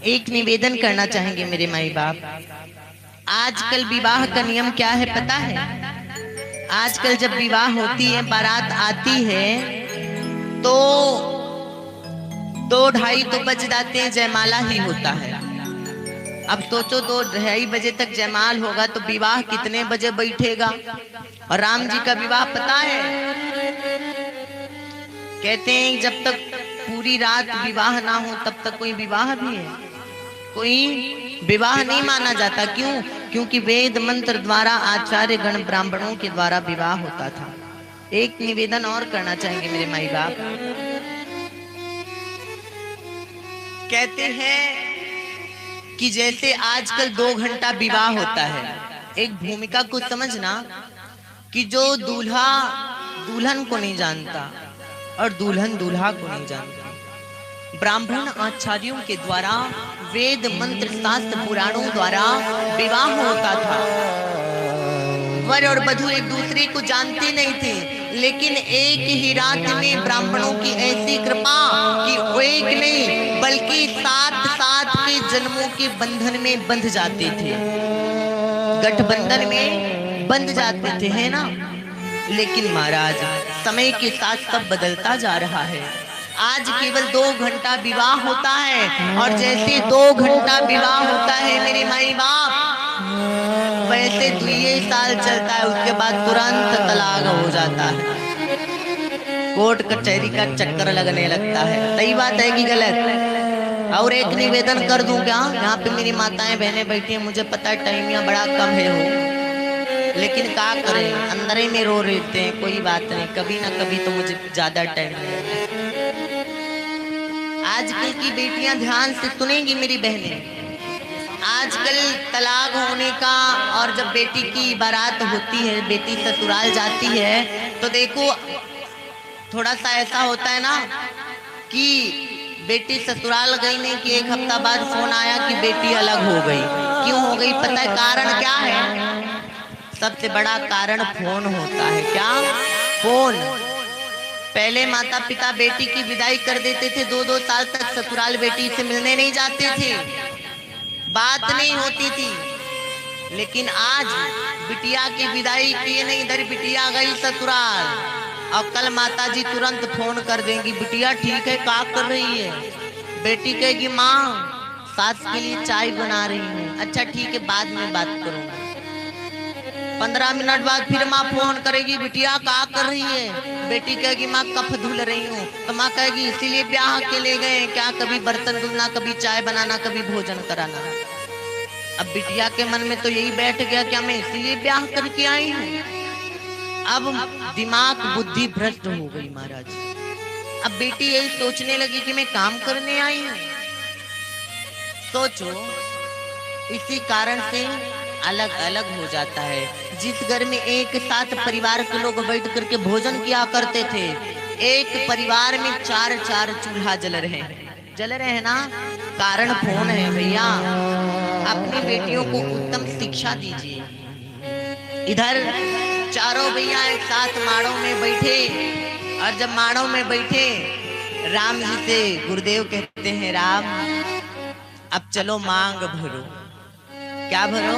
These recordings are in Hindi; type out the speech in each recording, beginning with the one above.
एक निवेदन करना चाहेंगे मेरे माई बाप। आजकल विवाह का नियम क्या है पता है? आजकल जब विवाह होती है, बारात आती है तो 2-2:30 तो बज जाते हैं, जयमाला ही होता है। अब सोचो 2-2:30 बजे तक जयमाल होगा तो विवाह कितने बजे बैठेगा? और राम जी का विवाह पता है, कहते हैं जब तक पूरी रात विवाह ना हो तब तक कोई विवाह भी है, कोई विवाह नहीं माना जाता। क्यों? क्योंकि वेद मंत्र द्वारा आचार्य गण ब्राह्मणों के द्वारा विवाह होता था। एक निवेदन और करना चाहेंगे मेरे माई बाप। कहते हैं कि जैसे आजकल 2 घंटा विवाह होता है, एक भूमिका को समझना कि जो दूल्हा दुल्हन को नहीं जानता और दुल्हन दूल्हा को नहीं जानती, ब्राह्मण आचार्यों के द्वारा वेद मंत्र शास्त्र पुराणों द्वारा विवाह होता था। वर और वधू एक दूसरे को जानते नहीं थे, लेकिन एक ही रात में ब्राह्मणों की ऐसी कृपा कि एक नहीं बल्कि 7 के जन्मों के बंधन में बंध जाते थे, गठबंधन में बंध जाते थे, है ना। लेकिन महाराज समय के साथ सब बदलता जा रहा है। आज केवल 2 घंटा विवाह होता है, और जैसे 2 घंटा विवाह होता है मेरे माई बाप, वैसे 2 साल चलता है, उसके बाद तुरंत तलाक हो जाता है। कोर्ट कचहरी का चक्कर लगने लगता है। सही बात है कि गलत? और एक निवेदन कर दूं क्या? यहाँ पे मेरी माताएं बहनें बैठी हैं, मुझे पता है टाइम यहाँ बड़ा कम है हो, लेकिन क्या करें, अंदर ही में रो रहते हैं। कोई बात नहीं, कभी ना कभी तो मुझे ज्यादा टाइम मिलेगा। आजकल की बेटियां ध्यान से सुनेंगी मेरी बहनें। आजकल तलाक होने का, और जब बेटी की बारात होती है, बेटी ससुराल जाती है, तो देखो थोड़ा सा ऐसा होता है ना कि बेटी ससुराल गई नहीं कि 1 हफ्ता बाद फोन आया कि बेटी अलग हो गई। क्यों हो गई पता है? कारण क्या है? सबसे बड़ा कारण फोन होता है। क्या? फोन। पहले माता पिता बेटी की विदाई कर देते थे, 2-2 साल तक ससुराल बेटी से मिलने नहीं जाते थे, बात नहीं होती थी। लेकिन आज बिटिया की विदाई किए नहीं, इधर बिटिया गई ससुराल, और कल माता जी तुरंत फोन कर देंगी, बिटिया ठीक है, क्या कर रही है? बेटी कहेगी माँ सास के लिए चाय बना रही हूँ। अच्छा ठीक है, बाद में बात करूंगा। 15 मिनट बाद फिर माँ फोन करेगी, बिटिया क्या कर रही है? बेटी कहेगी माँ कफ धुल रही हूँ। तो माँ कहेगी इसीलिए ब्याह के ले गए क्या? कभी बर्तन धुलना, कभी चाय बनाना, कभी भोजन कराना। अब बिटिया के मन में तो यही बैठ गया क्या मैं इसीलिए ब्याह करके आई हूँ। अब दिमाग बुद्धि भ्रष्ट हो गई महाराज। अब बेटी यही सोचने लगी कि मैं काम करने आई हूँ। सोचो, इसी कारण से अलग अलग हो जाता है। जिस घर में एक साथ परिवार के लोग बैठ करके भोजन किया करते थे, एक परिवार में 4-4 चूल्हा जल रहे हैं ना, कारण फोन है भैया। अपनी बेटियों को उत्तम शिक्षा दीजिए। इधर चारों भैया एक साथ माड़ों में बैठे, और जब माड़ों में बैठे राम जी से गुरुदेव कहते हैं राम अब चलो मांग भरो। क्या भरो?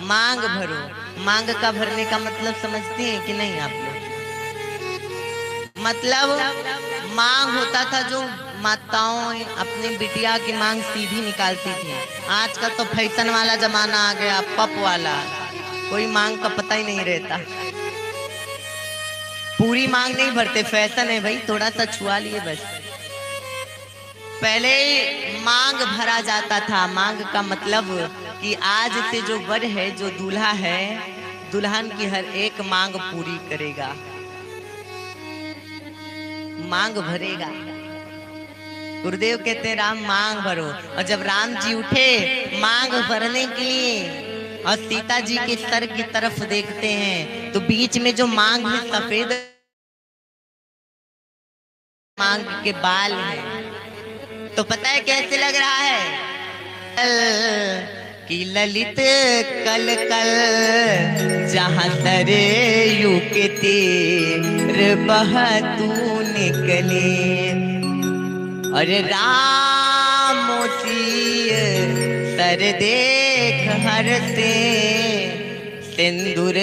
मांग भरो। मांग का भरने का मतलब समझते हैं कि नहीं आप लोग? मतलब मांग होता था जो माताओं अपनी बिटिया की मांग सीधी निकालती थी। आजकल तो फैशन वाला जमाना आ गया, पप वाला, कोई मांग का पता ही नहीं रहता। पूरी मांग नहीं भरते, फैशन है भाई, थोड़ा सा छुआ लिए बस। पहले मांग भरा जाता था। मांग का मतलब कि आज से जो वर है, जो दूल्हा है, दुल्हन की हर एक मांग पूरी करेगा, मांग भरेगा। गुरुदेव कहते हैं राम मांग भरो। और जब राम जी उठे मांग भरने के लिए और सीता जी के सर की तरफ देखते हैं, तो बीच में जो मांग में सफेद मांग के बाल हैं, तो पता है कैसे लग रहा है? कि ललित कल कल जहाँ सरयू के तीर बहतू निकले, और राम सर देख हर से सिंदूर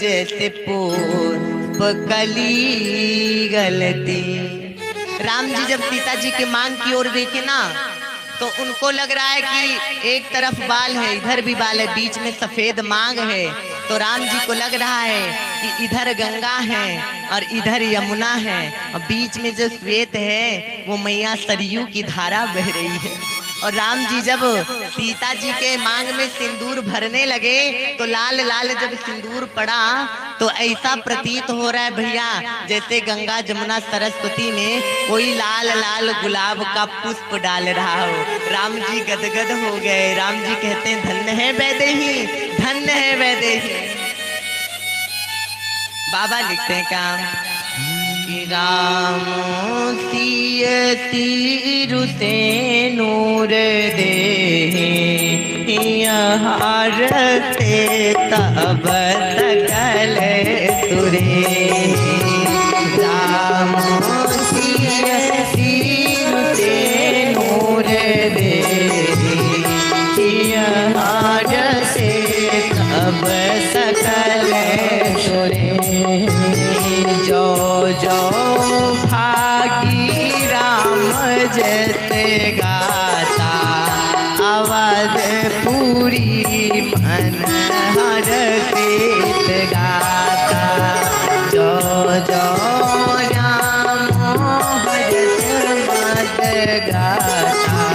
जैसे पुष्प कली गलती। राम जी जब सीता जी के मांग की ओर देखे ना तो उनको लग रहा है कि एक तरफ बाल है, इधर भी बाल है, बीच में सफेद मांग है। तो राम जी को लग रहा है कि इधर गंगा है और इधर यमुना है और बीच में जो श्वेत है वो मैया सरयू की धारा बह रही है। और राम जी जब सीता जी के मांग में सिंदूर भरने लगे तो लाल लाल जब सिंदूर पड़ा तो ऐसा प्रतीत हो रहा है भैया जैसे गंगा जमुना सरस्वती में कोई लाल लाल गुलाब का पुष्प डाल रहा हो। राम जी गदगद हो गए। राम जी कहते हैं धन्य है वैदेही, धन्य है वैदेही। बाबा लिखते हैं क्या कि राम तीरु से नूर दे हारते तब सकल सुरे। राम तीरु से नूर दे हारते तब सकल सुरे। जो जो भागी राम जैसे गाता अवधपुरी मन हर प्रीत गाता। जो जो राम भजत मत गाता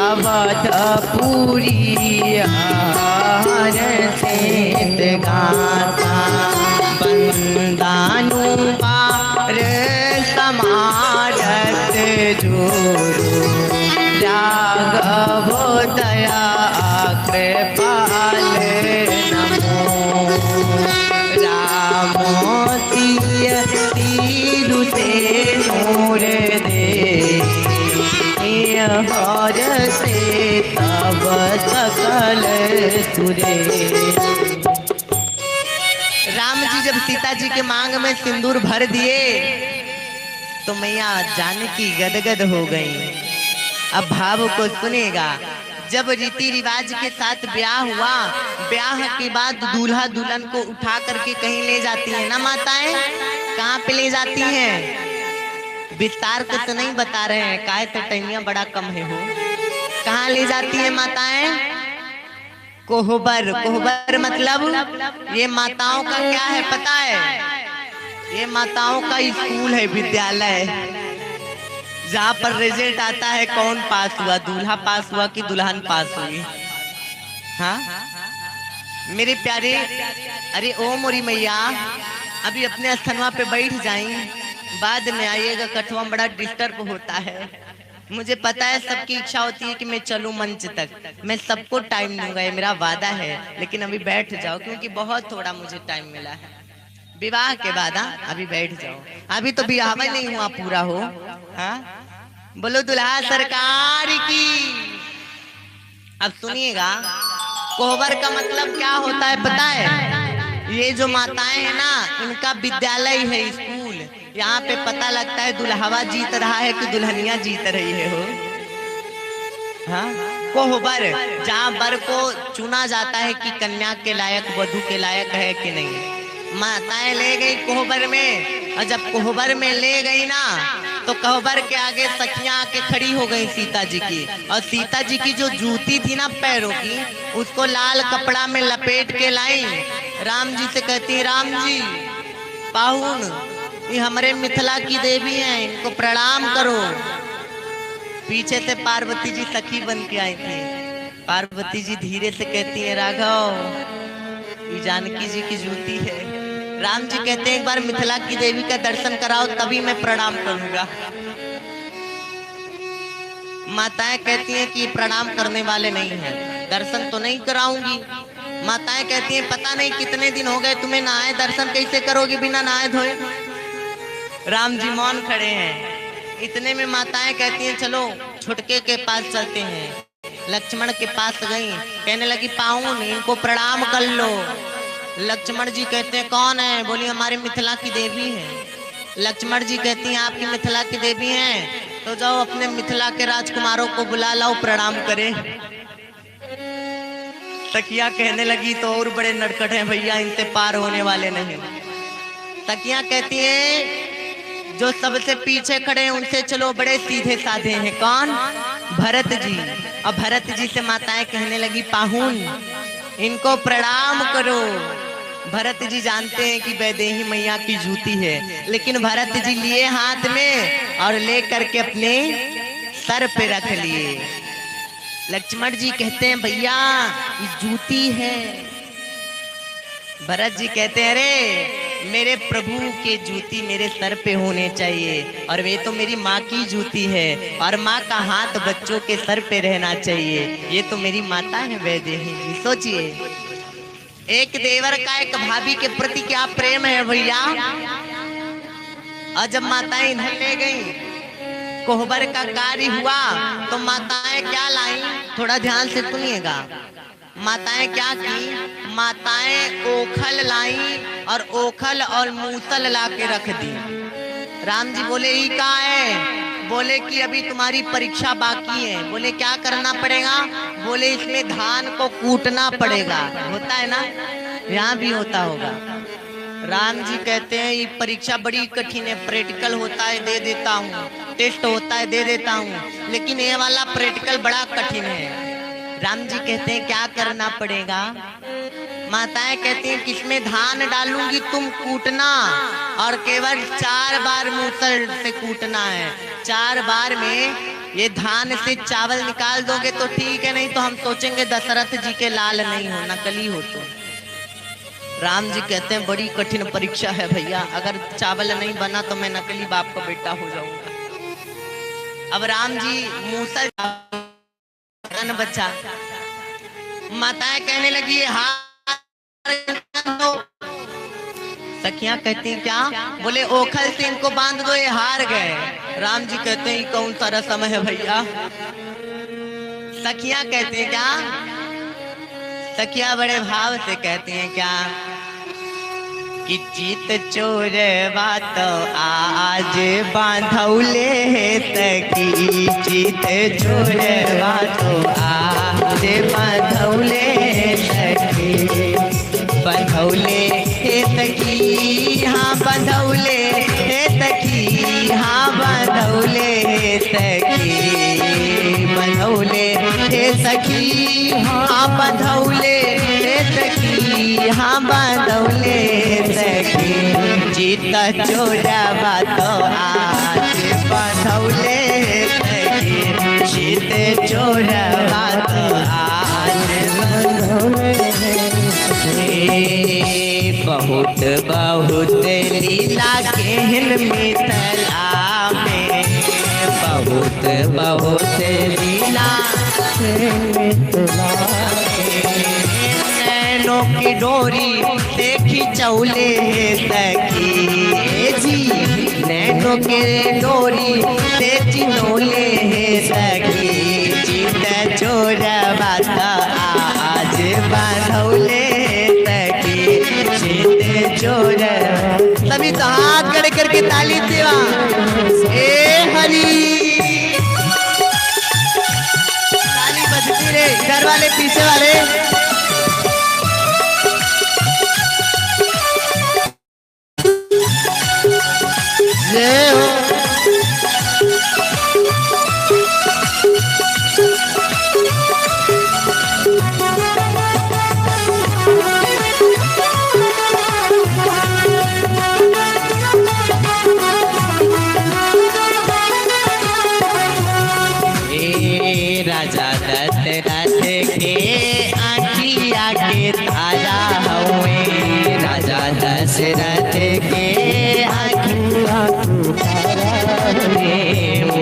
अवधपुरी हर प्रीत गाता। बंदानु पार समारत जोरो राघव दया कृपाल नमो। राम तीरु से नूर दे हर से तब सकल सुरे। राम जी जब सीता जी के मांग में सिंदूर भर दिए तो मैया जानकी गदगद हो गई। अब भाव को सुनेगा। जब रीति रिवाज के साथ ब्याह हुआ, ब्याह के बाद दूल्हा दुल्हन को उठा करके कहीं ले जाती है ना माताएं। कहाँ पे ले जाती हैं? विस्तार को तो नहीं बता रहे हैं, काहे तो टाइमिया बड़ा कम है हो। कहाँ ले जाती है माताएं? कोहबर। कोहबर मतलब ये माताओं का क्या है पता है? ये माताओं का स्कूल है, विद्यालय, जहाँ पर रिजल्ट आता है कौन पास हुआ, दूल्हा पास हुआ कि दुल्हन पास हुई। हाँ मेरे प्यारे, अरे ओ मोरी मैया अभी अपने स्थनवा पे बैठ जाई, बाद में आइएगा, कठवा बड़ा डिस्टर्ब होता है। मुझे पता है सबकी इच्छा होती है कि मैं चलूं मंच तक, मैं सबको टाइम दूंगा, ये मेरा वादा है, लेकिन अभी बैठ जाओ क्योंकि बहुत थोड़ा मुझे टाइम मिला है विवाह के बाद। अभी बैठ जाओ, अभी तो विवाह नहीं हुआ पूरा हो। हाँ बोलो दुल्हा सरकार की। अब सुनिएगा, कोहबर का मतलब क्या होता है पता है? ये जो माताएं हैं ना, इनका विद्यालय है, स्कूल। यहाँ पे पता लगता है दुल्हवा जीत रहा है कि दुल्हनिया जीत रही है हो। हाँ कोहबर, जहाँ वर को चुना जाता है कि कन्या के लायक, वधू के लायक है कि नहीं। माताएं ले गई कोहबर में, और जब कोहबर में ले गई ना तो कोहबर के आगे सखियां आके खड़ी हो गई सीता जी की, और सीता जी की जो जूती थी ना पैरों की, उसको लाल कपड़ा में लपेट के लाई। राम जी से कहती, राम जी पाहुन ये हमारे मिथिला की देवी हैं, इनको प्रणाम करो। पीछे से पार्वती जी सखी बन के आई थी। पार्वती जी धीरे से कहती है, राघव ये जानकी जी की जूती है। राम जी कहते हैं एक बार मिथिला की देवी का दर्शन कराओ तभी मैं प्रणाम करूंगा। माताएं कहती हैं कि प्रणाम करने वाले नहीं हैं, दर्शन तो नहीं कराऊंगी। माताएं कहती हैं पता नहीं कितने दिन हो गए तुम्हें नहाए, दर्शन कैसे करोगे बिना नहाए धोए। राम जी मौन खड़े हैं। इतने में माताएं कहती हैं चलो छुटके के पास चलते हैं। लक्ष्मण के पास गई, कहने लगी पाहुन इनको प्रणाम कर लो। लक्ष्मण जी कहते हैं कौन है? बोली हमारी मिथिला की देवी है। लक्ष्मण जी कहती हैं आपकी मिथिला की देवी हैं, तो जाओ अपने मिथिला के राजकुमारों को बुला लाओ, प्रणाम करे। तकिया कहने लगी तो और बड़े नटखट हैं भैया, इनसे पार होने वाले नहीं। तकिया कहती है जो सबसे पीछे खड़े हैं उनसे चलो, बड़े सीधे साधे हैं। कौन? भरत जी। और भरत जी से माताएं कहने लगी पाहुन इनको प्रणाम करो। भरत जी जानते हैं कि वैदेही मैया की जूती है, लेकिन भरत जी लिए हाथ में और ले करके अपने सर पे रख लिए। लक्ष्मण जी कहते हैं भैया ये जूती है। भरत जी कहते हैं अरे मेरे प्रभु के जूती मेरे सर पे होने चाहिए, और वे तो मेरी माँ की जूती है, और माँ का हाथ बच्चों के सर पे रहना चाहिए। ये तो मेरी माता है वैदेही जी। सोचिए एक देवर का एक भाभी के प्रति क्या प्रेम है भैया। और जब माताएं इधर ले गई, कोहबर का कार्य हुआ, तो माताएं क्या लाई, थोड़ा ध्यान से सुनिएगा। माताएं क्या की, माताएं ओखल लाई और ओखल और मूसल ला के रख दी। राम जी बोले ये क्या है? बोले कि अभी तुम्हारी परीक्षा बाकी है। बोले क्या करना पड़ेगा? बोले इसमें धान को कूटना पड़ेगा। होता है ना, यहाँ भी होता होगा। राम जी कहते हैं ये परीक्षा बड़ी कठिन है, प्रैक्टिकल होता है दे देता हूँ, टेस्ट होता है दे देता हूँ, लेकिन ये वाला प्रैक्टिकल बड़ा कठिन है। राम जी कहते हैं क्या करना पड़ेगा? माताएं कहती हैं किसमें धान डालूंगी तुम कूटना, और केवल 4 बार मूसल से कूटना है। 4 बार में ये धान से चावल निकाल दोगे तो ठीक है, नहीं तो हम सोचेंगे दशरथ जी के लाल नहीं हो, नकली हो। तो राम जी कहते हैं बड़ी कठिन परीक्षा है भैया, अगर चावल नहीं बना तो मैं नकली बाप का बेटा हो जाऊंगा। अब राम जी मूसल बच्चा, माताएं कहने लगी तो सखियां कहती हैं क्या? बोले ओखल से इनको बांध दो, ये हार गए। राम जी कहते हैं कौन सा रस्म है भैया? सखियां कहती हैं क्या? सखियां बड़े भाव से कहती हैं क्या कि चित चोरवा तो आज बांधौले सखी, चित चोरवा तो आज बांधौले सखी, बंधौले हे सखी हाँ बंधौले हे सखी हाँ बंधौले हे सखी, बंधौले हे सखी हाँ बंधौले हे सखी हाँ बंधौले सखी, जीता चोरवा तो आज बंधौले सखी, जीत चोरवा तो आज बंधौले। बहुत बहुत लीला केहन मिथिला में, बहुत बहुत लीला मिथिला नैनों की डोरी देखी चौले सखी जी, नैनों के डोरी देखी नौले सखी, जीत चोरवा तो आज बांधौले चोर। सभी तो हाथ खड़े करके ताली देवा। ए हरी ताली बजती रे, इधर वाले पीछे वाले। जय हो। राजा दशरथ के आँखिया के तारा हुए, राजा दशरथ के आँखिया के तारा हुए,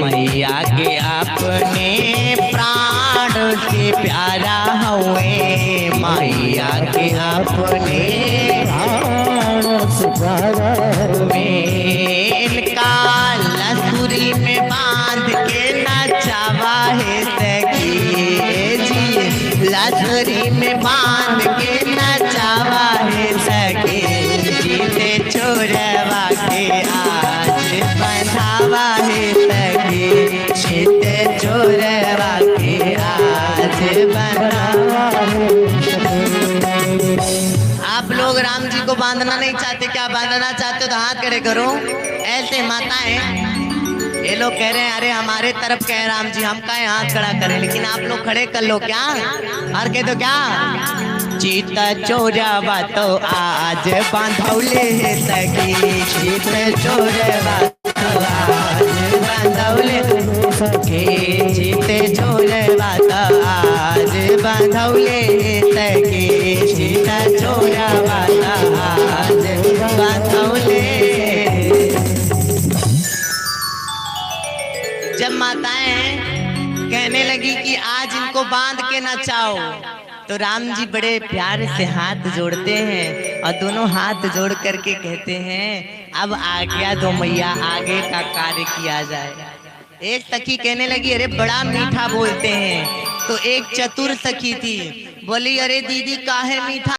मैया के अपने प्राण से प्यारा हुए, मैया के अपने प्राण से प्यारा हुए, इनका लसूरी में बांध के नचावा है सखी जी, लसूरी में बांध के नचावा है सखी, जीते चोरवा के आज बंधावा है सखी, बनावा। आप लोग राम जी को बांधना नहीं चाहते क्या? बांधना चाहते हो तो हाथ खड़े करो। ऐसे माताएं ये लोग कह रहे हैं अरे हमारे तरफ कह राम जी, हम कहें हाथ खड़ा करें, लेकिन आप लोग खड़े कर लो क्या? और कह दो क्या? चीता चोरावा तो आज बांधौले सखी, चीता चोरावा तो आज बांधौले सखी, चीते चोरावा तो आज बांधौले सखी, चीता चोरावा तो आज बांधौले। जब माताएं कहने लगी कि आज इनको बांध के नचाओ, तो राम जी बड़े प्यार से हाथ जोड़ते हैं और दोनों हाथ जोड़ करके कहते हैं अब आज्ञा दो मैया, आगे का कार्य किया जाए। एक सखी कहने लगी अरे बड़ा मीठा बोलते हैं, तो एक चतुर सखी थी, बोली अरे दीदी काहे मीठा